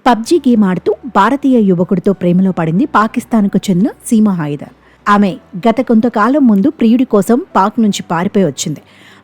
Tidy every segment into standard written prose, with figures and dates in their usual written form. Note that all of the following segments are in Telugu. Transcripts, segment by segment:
పబ్జీ గేమ్ ఆడుతూ భారతీయ యువకుడితో ప్రేమలో పడింది పాకిస్తాన్కు చెందిన సీమా హైదర్. ఆమె గత కొంతకాలం ముందు ప్రియుడి కోసం పాక్ నుంచి పారిపోయి వచ్చింది.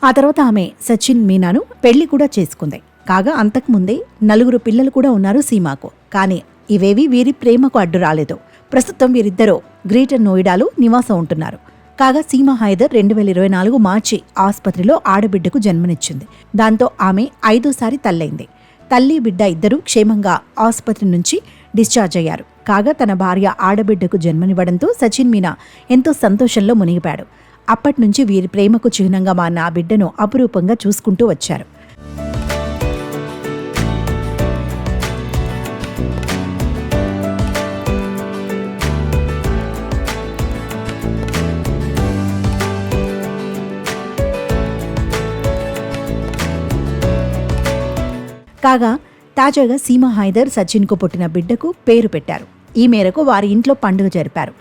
ఆ తర్వాత ఆమె సచిన్ మీనాను పెళ్లి కూడా చేసుకుంది. కాగా అంతకుముందే 4 పిల్లలు కూడా ఉన్నారు సీమాకు. కానీ ఇవేవి వీరి ప్రేమకు అడ్డు రాలేదు. ప్రస్తుతం వీరిద్దరూ గ్రేటర్ నోయిడాలో నివాసం ఉంటున్నారు. కాగా సీమా హైదర్ 2024 మార్చి ఆసుపత్రిలో ఆడబిడ్డకు జన్మనిచ్చింది. దాంతో ఆమె 5వ తల్లైంది. తల్లి బిడ్డ ఇద్దరూ క్షేమంగా ఆసుపత్రి నుంచి డిశ్చార్జ్ అయ్యారు. కాగా తన భార్య ఆడబిడ్డకు జన్మనివ్వడంతో సచిన్ మీనా ఎంతో సంతోషంలో మునిగిపాడు. అప్పట్నుంచి వీరి ప్రేమకు చిహ్నంగా మారిన ఆ బిడ్డను అపురూపంగా చూసుకుంటూ వచ్చారు. కాగా తాజాగా సీమా హైదర్ సచిన్కు పుట్టిన బిడ్డకు పేరు పెట్టారు. ఈ మేరకు వారి ఇంట్లో పండుగ జరిపారు.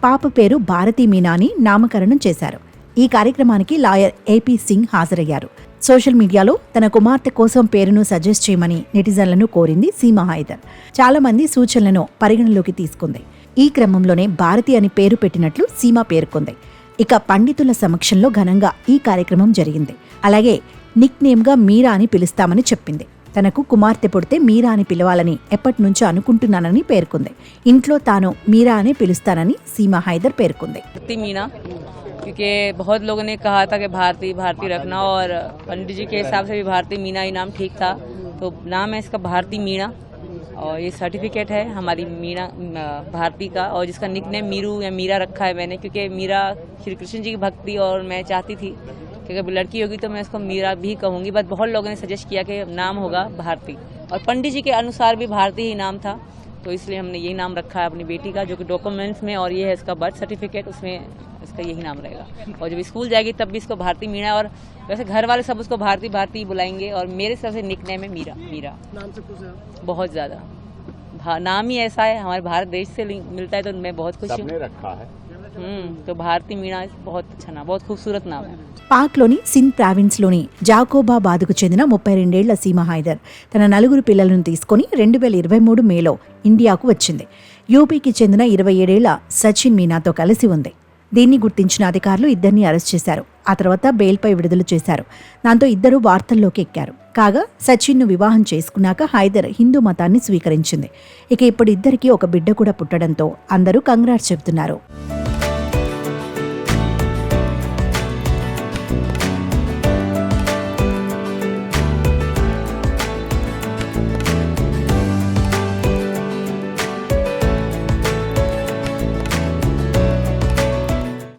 పాప పేరు భారతీ మీనా అని నామకరణం చేశారు. ఈ కార్యక్రమానికి లాయర్ ఏపీ సింగ్ హాజరయ్యారు. సోషల్ మీడియాలో తన కుమార్తె కోసం పేరును సజెస్ట్ చేయమని నెటిజన్లను కోరింది సీమా హైదర్. చాలా మంది సూచనలను పరిగణలోకి తీసుకుంది. ఈ క్రమంలోనే భారతి అని పేరు పెట్టినట్లు సీమా పేర్కొంది. ఇక పండితుల సమక్షంలో ఘనంగా ఈ కార్యక్రమం జరిగింది. అలాగే నిక్ నేమ్గా మీరా అని పిలుస్తామని చెప్పింది. తనకు కుమార్తె పుడితే మీరా అని పిలవాలని ఎప్పటినుంచో అనుకుంటున్నానని పేర్కొంది. ఇంట్లో తాను మీరా అని పిలుస్తానని సీమా హైదర్ పేర్కొంది. मीना क्योंकि बहुत लोगों ने कहा था कि भारती भारती रखना और पंडित जी के हिसाब से भी भारती मीना ही नाम ठीक था, तो नाम है इसका भारती मीना और ये सर्टिफिकेट है हमारी मीना भारती का, और जिसका निकनेम मीरू या मीरा रखा है मैंने, क्योंकि मीरा श्री कृष्ण जी की भक्ति और मैं चाहती थी कि अगर लड़की होगी तो मैं उसको मीरा भी कहूँगी, बट बहुत लोगों ने सजेस्ट किया कि नाम होगा भारती, और पंडित जी के अनुसार भी भारती ही नाम था, तो इसलिए हमने यही नाम रखा है अपनी बेटी का, जो कि डॉक्यूमेंट्स में, और ये है इसका बर्थ सर्टिफिकेट, उसमें इसका यही नाम रहेगा। और जब स्कूल जाएगी तब भी इसको भारती मीना, और वैसे घर वाले सब उसको भारती भारती बुलाएंगे, और मेरे सबसे निकनेम है मीरा। मीरा नाम से खुश है बहुत ज्यादा, नाम ही ऐसा है, हमारे भारत देश से मिलता है, तो मैं बहुत खुश हूँ रखा है। तो भारती मीना बहुत अच्छा नाम, बहुत खूबसूरत नाम है। పాక్లోని సింధ్ ప్రావిన్స్లోని జాకోబాబాద్కు చెందిన 32 ఏళ్ల సీమా హైదర్ తన 4 పిల్లలను తీసుకుని 2023 మేలో ఇండియాకు వచ్చింది. యూపీకి చెందిన 27 ఏళ్ల సచిన్ మీనాతో కలిసి ఉంది. దీన్ని గుర్తించిన అధికారులు ఇద్దరిని అరెస్ట్ చేశారు. ఆ తర్వాత బెయిల్పై విడుదల చేశారు. దాంతో ఇద్దరు వార్తల్లోకి ఎక్కారు. కాగా సచిన్ను వివాహం చేసుకున్నాక హైదర్ హిందూ మతాన్ని స్వీకరించింది. ఇక ఇప్పుడు ఇద్దరికీ ఒక బిడ్డ కూడా పుట్టడంతో అందరూ కంగ్రాట్స్ చెబుతున్నారు.